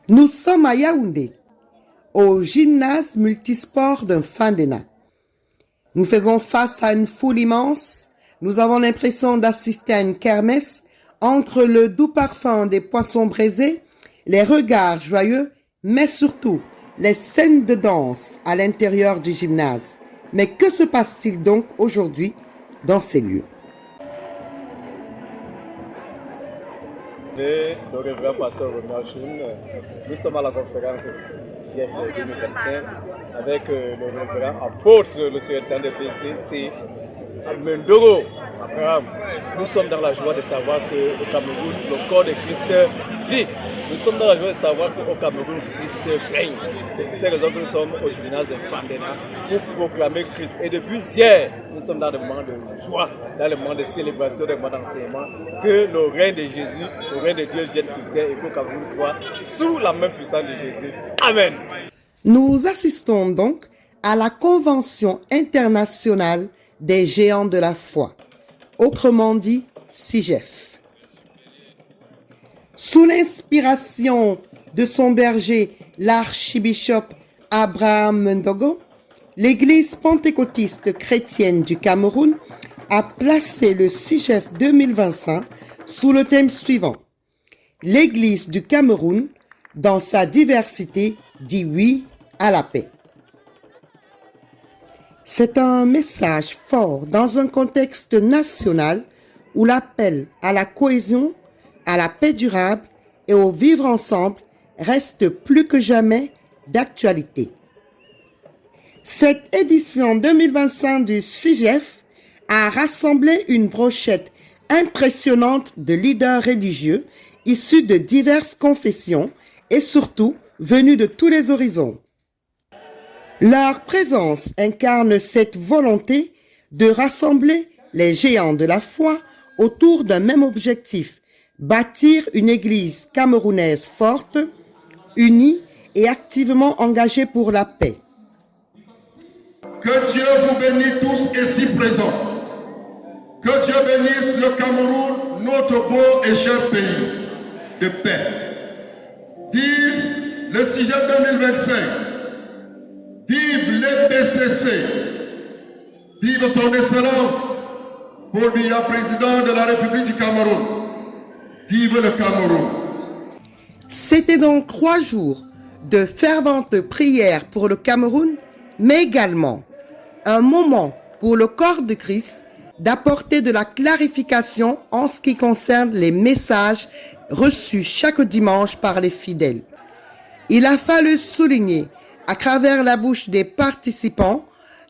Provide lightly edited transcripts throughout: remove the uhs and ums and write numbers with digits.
Nous sommes à Yaoundé, au gymnase multisport d'un Fandena. Nous faisons face à une foule immense. Nous avons l'impression d'assister à une kermesse entre le doux parfum des poissons braisés, les regards joyeux, mais surtout les scènes de danse à l'intérieur du gymnase. Mais que se passe-t-il donc aujourd'hui dans ces lieux? Et le révérend pasteur Ronald Choun, nous sommes à la conférence GF 2025 avec le révérend apôtre, le secrétaire de PCC, Mendoro Abraham. Nous sommes dans la joie de savoir qu'au Cameroun, le corps de Christ vit. Nous sommes dans la joie de savoir qu'au Cameroun, Christ règne. C'est pour cette raison que nous sommes au gymnase de Fandena pour proclamer Christ. Et depuis hier, nous sommes dans le moment de joie, dans le moment de célébration, dans le moment d'enseignement, que le règne de Jésus, le règne de Dieu vienne sur terre et qu'au Cameroun soit sous la main puissante de Jésus. Amen. Nous assistons donc à la Convention internationale des géants de la foi, autrement dit CIGEF. Sous l'inspiration de son berger, l'archibishop Abraham Mendogo, l'Église pentecôtiste chrétienne du Cameroun a placé le CIGEF 2025 sous le thème suivant. L'Église du Cameroun, dans sa diversité, dit oui à la paix. C'est un message fort dans un contexte national où l'appel à la cohésion, à la paix durable et au vivre ensemble reste plus que jamais d'actualité. Cette édition 2025 du CIGEF a rassemblé une brochette impressionnante de leaders religieux issus de diverses confessions et surtout venus de tous les horizons. Leur présence incarne cette volonté de rassembler les géants de la foi autour d'un même objectif, bâtir une église camerounaise forte, unie et activement engagée pour la paix. Que Dieu vous bénisse tous ici présents. Que Dieu bénisse le Cameroun, notre beau et cher pays de paix. Vive le CIGEF 2025. Vive l'EPCC. Vive son excellence, Paul Biya, président de la République du Cameroun. Vive le Cameroun. C'était donc 3 jours de ferventes prières pour le Cameroun, mais également un moment pour le corps de Christ d'apporter de la clarification en ce qui concerne les messages reçus chaque dimanche par les fidèles. Il a fallu souligner à travers la bouche des participants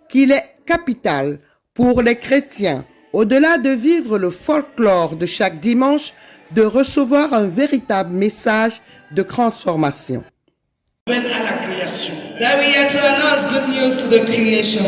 qu'il est capital pour les chrétiens, au-delà de vivre le folklore de chaque dimanche, de recevoir un véritable message de transformation. À la création. That we are to announce good news to the creation.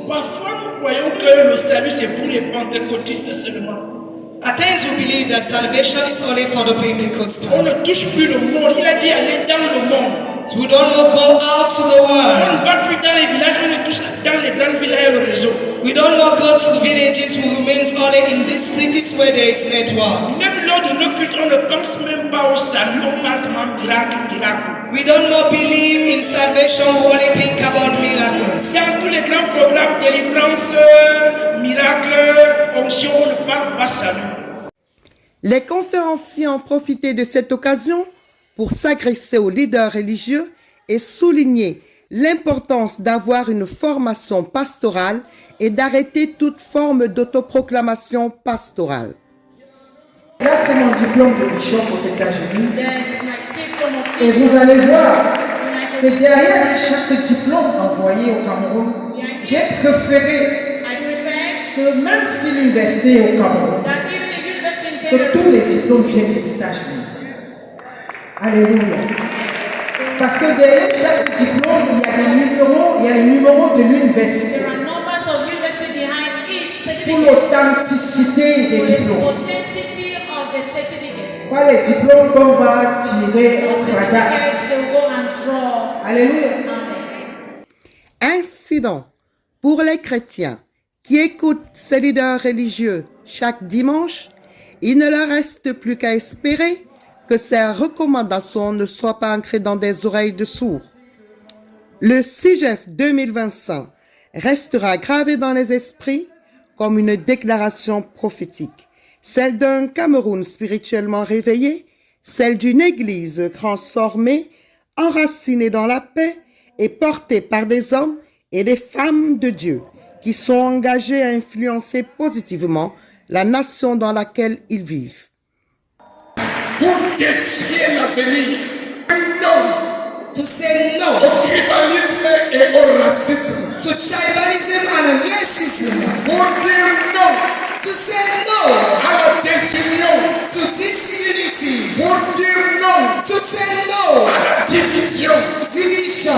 Parfois, nous croyons que le salut c'est pour les pentecôtistes seulement. At times we believe that salvation is only for the On Pentecostals. ne touche plus le monde. Il a dit aller dans le monde. We don't go out to the On world. ne va plus dans les villages, on ne touche dans les grandes villes et le réseau. We don't go to the villages. We remain only in these cities where there is network. Même lors de nos cultes, on ne pense même pas au salut, on pense seulement miracle, miracle. We don't believe in salvation. We only think about miracles. Dans tous les grands programmes, délivrance, miracle, onction, on ne parle pas salut. Les conférenciers ont profité de cette occasion pour s'agresser aux leaders religieux et souligner l'importance d'avoir une formation pastorale et d'arrêter toute forme d'autoproclamation pastorale. Là, c'est mon diplôme de bishop aux États-Unis. That is my diploma of Et bishop. vous allez voir que derrière chaque diplôme envoyé au Cameroun, j'ai préféré I prefer que même si l'université est au Cameroun, that even the university in que Kenya, tous les diplômes viennent des États-Unis. Alléluia. Parce que derrière chaque diplôme, il y a les numéros de l'université there are numbers of university behind each pour certificate. l'authenticité des For the diplômes. authenticity of the certificate. Pas les diplômes qu'on va tirer The en certificates fragate. they go and draw. Alléluia. Incident pour les chrétiens qui écoutent ces leaders religieux chaque dimanche, il ne leur reste plus qu'à espérer que ces recommandations ne soient pas ancrées dans des oreilles de sourds. Le CIGEF 2025 restera gravé dans les esprits comme une déclaration prophétique, celle d'un Cameroun spirituellement réveillé, celle d'une Église transformée, enracinée dans la paix et portée par des hommes et des femmes de Dieu qui sont engagés à influencer positivement la nation dans laquelle ils vivent. Pour défier l'avenir, non, To say no au tribalisme et au racisme, to tribalism and racism. pour dire non To say no à la désunion, to disunity. pour dire non To say no à la division. division.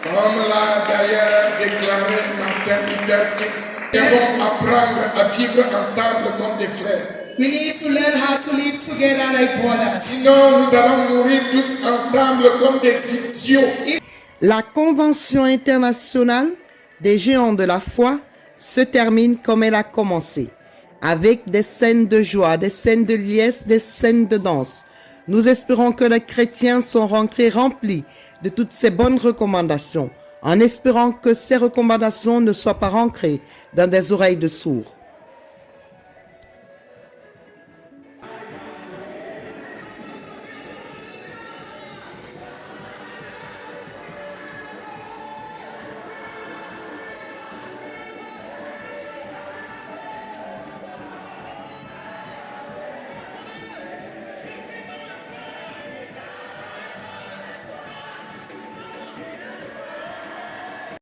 Comme l'a d'ailleurs déclaré Martin Luther King, nous devons apprendre à vivre ensemble comme des frères. We need to learn how to live together like brothers. Sinon, nous allons mourir tous ensemble comme des idiots. La Convention internationale des géants de la foi se termine comme elle a commencé, avec des scènes de joie, des scènes de liesse, des scènes de danse. Nous espérons que les chrétiens sont rentrés remplis de toutes ces bonnes recommandations, en espérant que ces recommandations ne soient pas ancrées dans des oreilles de sourds.